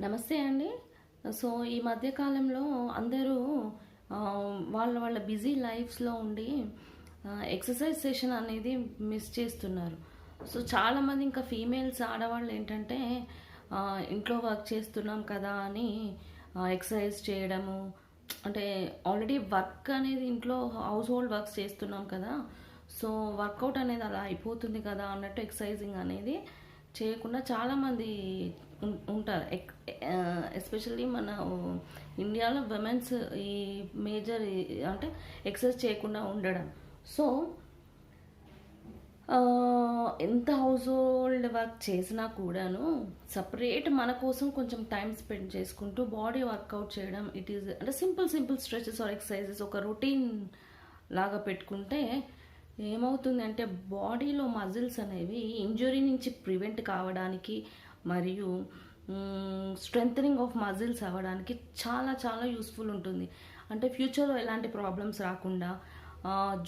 నమస్తే అండి. సో, ఈ మధ్య కాలంలో అందరూ వాళ్ళ వాళ్ళ బిజీ లైఫ్స్‌లో ఉండి ఎక్సర్సైజ్ సెషన్ అనేది మిస్ చేస్తున్నారు. సో, చాలామంది ఇంకా ఫీమేల్స్ ఆడవాళ్ళు ఏంటంటే ఇంట్లో వర్క్ చేస్తున్నాం కదా అని ఎక్సర్సైజ్ చేయడము, అంటే ఆల్రెడీ వర్క్ అనేది ఇంట్లో హౌస్ హోల్డ్ వర్క్స్ చేస్తున్నాం కదా, సో వర్కౌట్ అనేది అలా అయిపోతుంది కదా అన్నట్టు ఎక్సర్సైజింగ్ అనేది చేయకుండా చాలామంది ఉంటారు. ఎస్పెషల్లీ మన ఇండియాలో విమెన్స్ ఈ మేజర్ అంటే ఎక్సర్సైజ్ చేయకుండా ఉండడం. సో ఎంత హౌస్ హోల్డ్ వర్క్ చేసినా కూడాను సపరేట్ మన కోసం కొంచెం టైం స్పెండ్ చేసుకుంటూ బాడీ వర్కౌట్ చేయడం, ఇట్ ఈస్ అంటే సింపుల్ స్ట్రెచెస్ ఆర్ ఎక్సర్సైజెస్ ఒక రొటీన్ లాగా పెట్టుకుంటే ఏమవుతుందంటే బాడీలో మజిల్స్ అనేవి ఇంజురీ నుంచి ప్రివెంట్ కావడానికి మరియు స్ట్రెంథనింగ్ ఆఫ్ మజిల్స్ అవ్వడానికి చాలా చాలా యూస్ఫుల్ ఉంటుంది. అంటే ఫ్యూచర్లో ఎలాంటి ప్రాబ్లమ్స్ రాకుండా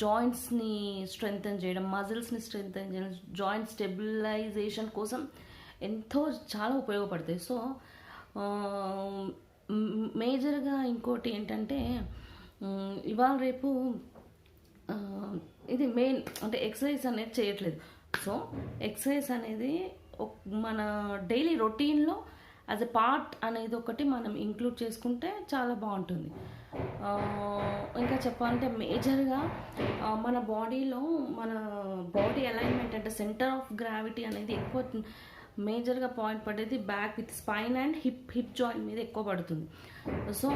జాయింట్స్ని స్ట్రెంథన్ చేయడం, మజిల్స్ని స్ట్రెంథన్ చేయడం, జాయింట్ స్టెబిలైజేషన్ కోసం ఎంతో చాలా ఉపయోగపడతాయి. సో మేజర్గా ఇంకోటి ఏంటంటే ఇవాళ రేపు ఇది మెయిన్ అంటే ఎక్సర్సైజ్ అనేది చేయట్లేదు. సో ఎక్సర్సైజ్ అనేది మన డైలీ రొటీన్లో యాజ్ ఎ పార్ట్ అనేది ఒకటి మనం ఇంక్లూడ్ చేసుకుంటే చాలా బాగుంటుంది. ఇంకా చెప్పాలంటే మేజర్గా మన బాడీలో మన బాడీ అలైన్మెంట్ అంటే సెంటర్ ఆఫ్ గ్రావిటీ అనేది ఎక్కువ మేజర్గా పాయింట్ పడేది back with spine and hip joint మీద ఎక్కువ పడుతుంది. సో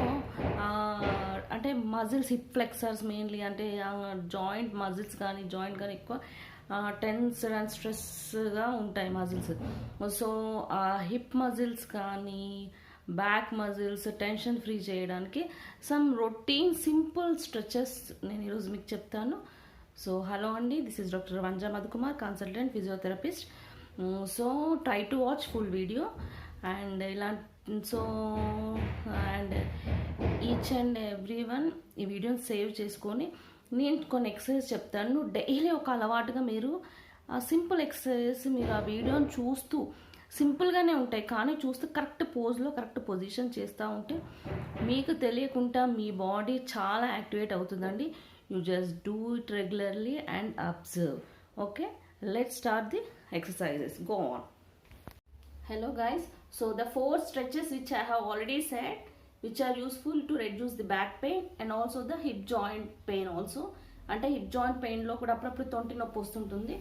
అంటే మజిల్స్ హిప్ ఫ్లెక్సర్స్ మెయిన్లీ అంటే జాయింట్ మజిల్స్ కానీ జాయింట్ కానీ ఎక్కువ టెన్స్డ్ అండ్ స్ట్రెస్గా ఉంటాయి మజిల్స్. సో హిప్ మజిల్స్ కానీ బ్యాక్ మజిల్స్ టెన్షన్ ఫ్రీ చేయడానికి సమ్ రొటీన్ సింపుల్ స్ట్రెచెస్ నేను ఈరోజు మీకు చెప్తాను. సో హలో అండి, this is doctor Vanja Madhukumar, consultant physiotherapist. So try to watch full video and ఇలా and each and every one ఈ వీడియోని సేవ్ చేసుకొని నేను కొన్ని ఎక్సర్సైజ్ చెప్తాను. డైలీ ఒక అలవాటుగా మీరు ఆ సింపుల్ ఎక్సర్సైజెస్ మీరు ఆ వీడియోని చూస్తూ సింపుల్గానే ఉంటాయి కానీ చూస్తూ కరెక్ట్ పోజ్లో కరెక్ట్ పొజిషన్ చేస్తూ ఉంటే మీకు తెలియకుండా మీ బాడీ చాలా యాక్టివేట్ అవుతుందండి. You just do it regularly and observe. Okay, let's start the exercises. Go on. Hello guys, so the 4 stretches which I have already said, which are useful to reduce the back pain and also the hip joint pain also. అంటే hip joint పెయిన్లో కూడా అప్పుడప్పుడు తొంటి నొప్పి వస్తుంటుంది.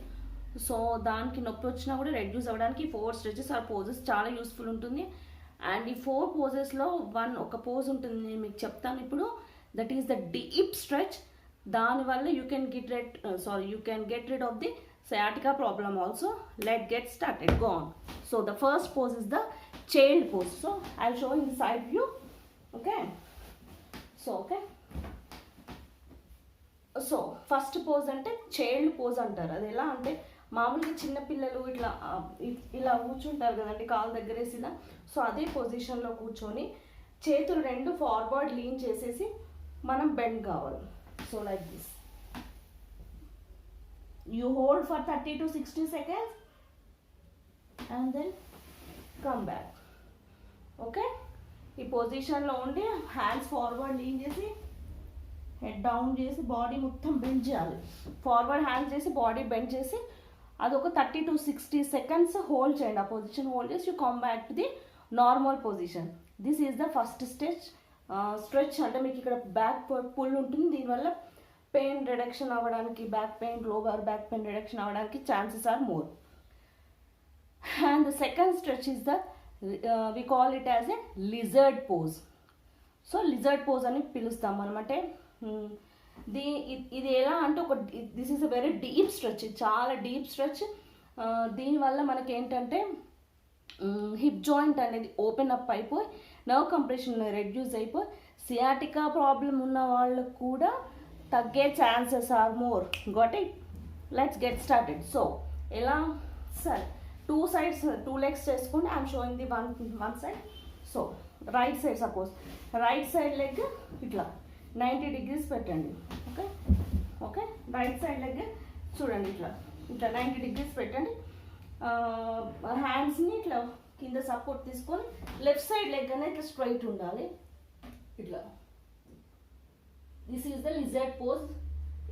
So దానికి నొప్పి వచ్చినా కూడా reduce అవ్వడానికి 4 స్ట్రెచెస్ ఆర్ పోజెస్ చాలా యూస్ఫుల్ ఉంటుంది. అండ్ ఈ 4 పోజెస్లో ఒక పోజ్ ఉంటుంది, నేను మీకు చెప్తాను ఇప్పుడు. That is the deep stretch. దానివల్ల you can get rid of the sciatica problem also. Let's get started. Go on. So the first pose is the child pose. So I'll show in the side view. Okay. So first pose ante child pose antaru. Adi ela ante మామూలుగా చిన్న పిల్లలు ఇట్లా ఇలా కూర్చుంటారు కదండి కాలు దగ్గరేసి ఇలా. So అదే పొజిషన్లో కూర్చొని చేతులు రెండు ఫార్వర్డ్ లీన్ చేసేసి మనం బెండ్ కావాలి. So like this. You hold for 30 to 60 seconds and then come back. Okay, ఈ పొజిషన్లో ఉండి హ్యాండ్స్ ఫార్వర్డ్ లీన్ చేసి హెడ్ డౌన్ చేసి బాడీ మొత్తం బెండ్ చేయాలి. ఫార్వర్డ్ హ్యాండ్స్ చేసి బాడీ బెండ్ చేసి అదొక 30 to 60 seconds హోల్డ్ చేయండి. ఆ పొజిషన్ హోల్డ్ చేసి you come back to the normal position. This is the first stretch. అంటే మీకు ఇక్కడ బ్యాక్ పుల్ ఉంటుంది, దీనివల్ల పెయిన్ రిడక్షన్ అవ్వడానికి, back pain, lower back pain reduction అవ్వడానికి chances are more. And the second stretch is the we call it as a lizard pose. So lizard pose అని పిలుస్తాం మనం. అంటే ఇది ఎలా అంటే this is a very deep stretch, చాలా deep stretch. దీనివల్ల మనకి ఏంటంటే హిప్ జాయింట్ అనేది ఓపెన్ అప్ అయిపోయి నర్వ్ కంప్రెషన్ రెడ్యూస్ అయిపోయి సియాటికా ప్రాబ్లం ఉన్న వాళ్ళకు కూడా తగ్గే chances are more. Got it? Let's get started. So ఎలా సార్ 2 sides 2 legs చేసుకోండి. I'm showing the one side. So right side suppose right side leg ఇట్లా 90 degrees పెట్టండి. ఓకే రైట్ సైడ్ లెగ్ చూడండి ఇట్లా 90 degrees పెట్టండి. హ్యాండ్స్ని ఇట్లా కింద సపోర్ట్ తీసుకొని లెఫ్ట్ సైడ్ లెగ్ అనేది ఇట్లా స్ట్రైట్ ఉండాలి. ఇట్లా this is the lizard pose.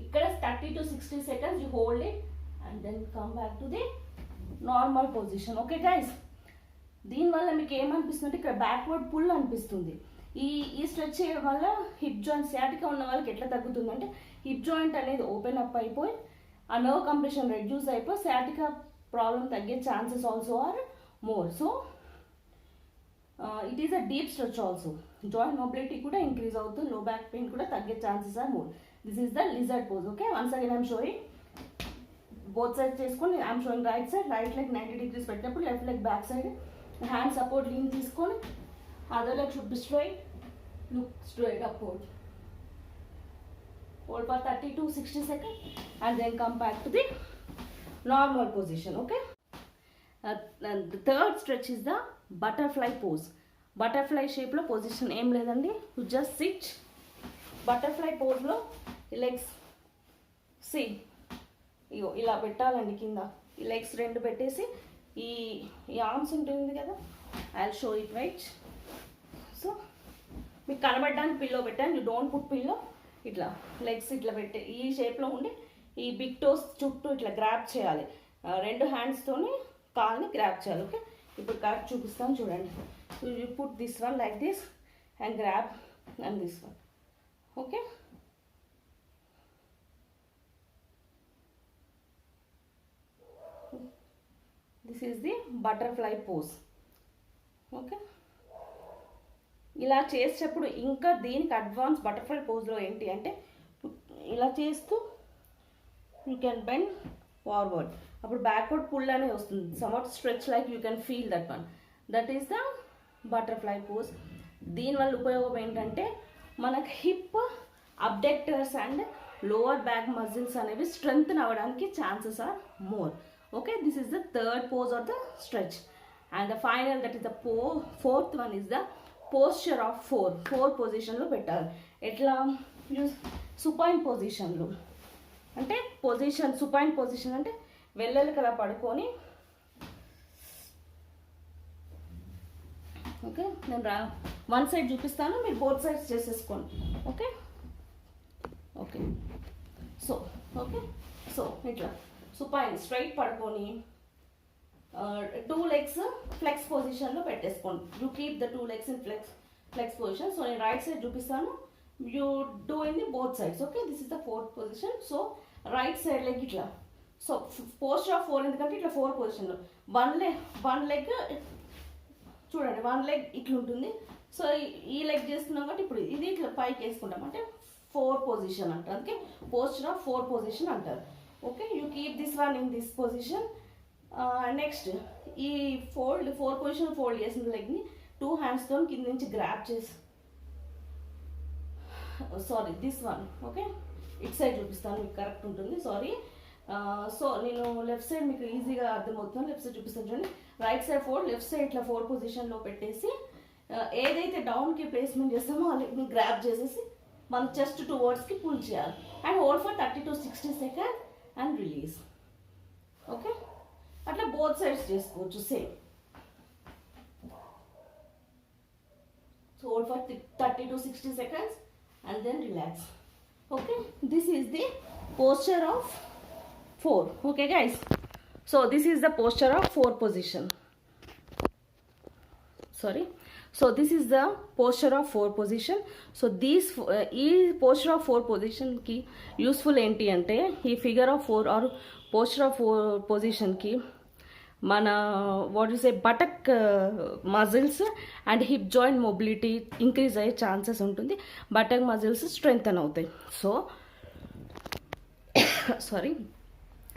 ఇక్కడ 30 to 60 seconds you hold it and then come back to the normal position. Okay guys, దీనివల్ల మీకు ఏమనిపిస్తుంది అంటే ఇక్కడ బ్యాక్వర్డ్ పుల్ అనిపిస్తుంది. ఈ స్ట్రెచ్ చేయడం వల్ల హిప్ జాయింట్ సియాటికా ఉన్న వాళ్ళకి ఎట్లా తగ్గుతుంది అంటే హిప్ జాయింట్ అనేది ఓపెన్ అప్ అయిపోయి ఆ నర్వ్ కంప్రెషన్ రెడ్యూస్ అయిపోయి సియాటికా ప్రాబ్లం తగ్గే chances also are more. So it is a deep stretch also. Joint mobility కూడా ఇంక్రీజ్ అవుతుంది, లో బ్యాక్ పెయిన్ కూడా తగ్గే chances are more. This is the lizard pose. Okay, once again I'm showing both side చేసుకొని I'm showing right side. Right leg 90 degrees పెట్టినప్పుడు left leg back side hand support lean తీసుకొని other leg should be straight, look straight upward. Hold for 30 to 60 seconds and then come back to the normal position. Okay, and the third stretch is the butterfly pose. Butterfly shape lo position em ledandi, you just sit butterfly pose lo legs see iyo ila pettalandi kinda ee legs rendu pettesi ee arms untundi kada. I'll show it right. So మీకు కనబడడానికి pillow పెట్టాను, you don't put pillow. ఇట్లా legs ఇట్లా పెట్టి ఈ షేప్లో ఉండి ఈ big toes చుట్టూ ఇట్లా గ్రాప్ చేయాలి, రెండు హ్యాండ్స్తోని కాల్ని గ్రాప్ చేయాలి. ఓకే, ఇప్పుడు కరెక్ట్ చూపిస్తాను చూడండి. You put this one like this and grab and this one. Okay, this is the butterfly pose. Okay, ఇలా చేసేటప్పుడు ఇంకా దీనికి అడ్వాన్స్ బటర్ఫ్లై పోజ్లో ఏంటి అంటే ఇలా చేస్తూ యూ కెన్ బెండ్ ఫార్వర్డ్, అప్పుడు బ్యాక్వర్డ్ పుల్ అనేది వస్తుంది. Somewhat stretch like you can feel that one. That is the butterfly pose. దీనివల్ల ఉపయోగం ఏంటంటే మనకు hip abductors and lower back muscles అనేవి స్ట్రెంగ్త్ అవ్వడానికి chances are more. Okay, this is the third pose of the stretch. And the final that is the fourth one is the posture of four పొజిషన్లో పెట్టాలి. ఎట్లా supine పొజిషన్లో అంటే supine position అంటే వెల్లెలకలా పడుకొని. Okay, నేను వన్ సైడ్ చూపిస్తాను, మీరు బోత్ సైడ్స్ చేసేసుకోండి. ఓకే ఓకే ఓకే సో ఇట్లా సుపైన్ స్ట్రైట్ పడుకొని 2 legs ఫ్లెక్స్ పొజిషన్లో పెట్టేసుకోండి. You keep the 2 legs in flex position. So నేను రైట్ సైడ్ చూపిస్తాను, you do in the both sides. Okay, this is the fourth position. So right side leg ఇట్లా, so posture of 4 ఎందుకంటే ఇట్లా 4 పొజిషన్లో one leg చూడండి, 1 leg ఇట్లా ఉంటుంది. So ఈ లెగ్ చేస్తున్నాం కాబట్టి ఇప్పుడు ఇది ఇట్లా పైకి వేసుకుంటాం అంటే 4 పొజిషన్ అంటారు, అందుకే పోస్చర్ ఆఫ్ 4 పొజిషన్ అంటారు. Okay, you keep this one in this position. Next ఈ 4 పొజిషన్ ఫోల్డ్ చేసిన లెగ్ని 2 హ్యాండ్స్తో కింద నుంచి గ్రాప్ చేసి, sorry this one. Okay, it side చూపిస్తాను, మీకు కరెక్ట్ ఉంటుంది. సారీ. సో నేను లెఫ్ట్ సైడ్ మీకు ఈజీగా అర్థమవుతుంది, లెఫ్ట్ సైడ్ చూపిస్తాను చూడండి. రైట్ సైడ్ 4, లెఫ్ట్ సైడ్ ఇట్లా 4 పొజిషన్లో పెట్టేసి ఏదైతే డౌన్కి ప్లేస్మెంట్ చేస్తామో ఆ లెగ్ని గ్రాప్ చేసేసి మన చెస్ట్ టువర్డ్స్కి పుల్ చేయాలి and hold for 30 to 60 seconds and release. Okay, అట్లా బోత్ సైడ్స్ చేసుకోవచ్చు same. So hold for 30 to 60 seconds and then relax. Okay, this is the posture of 4. Okay guys, so this is the posture of 4 position. Sorry, so this is the posture of 4 position. So these ee posture of 4 position ki useful enti ante ee figure of 4 or posture of 4 position ki మన what you say buttock muscles and hip joint mobility increase అయ్యే chances ఉంటుంది, buttock muscles strengthen అవుతాయి. So sorry,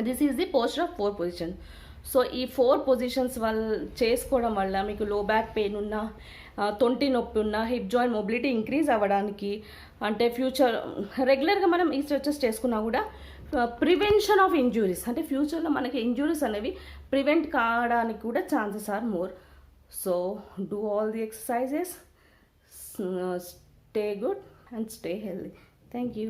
this is the posture of 4 position. So ఈ 4 positions చేసుకోవడం వల్ల మీకు లో back pain ఉన్నా, తొంటి నొప్పి ఉన్నా, హిప్ జాయింట్ మొబిలిటీ ఇంక్రీజ్ అవ్వడానికి, అంటే ఫ్యూచర్ రెగ్యులర్గా మనం ఈ స్ట్రెచెస్ చేసుకున్నా కూడా ప్రివెన్షన్ ఆఫ్ ఇంజురీస్, అంటే ఫ్యూచర్లో మనకి ఇంజురీస్ అనేవి ప్రివెంట్ కావడానికి కూడా chances are more. So do all the exercises, stay good and stay healthy. Thank you.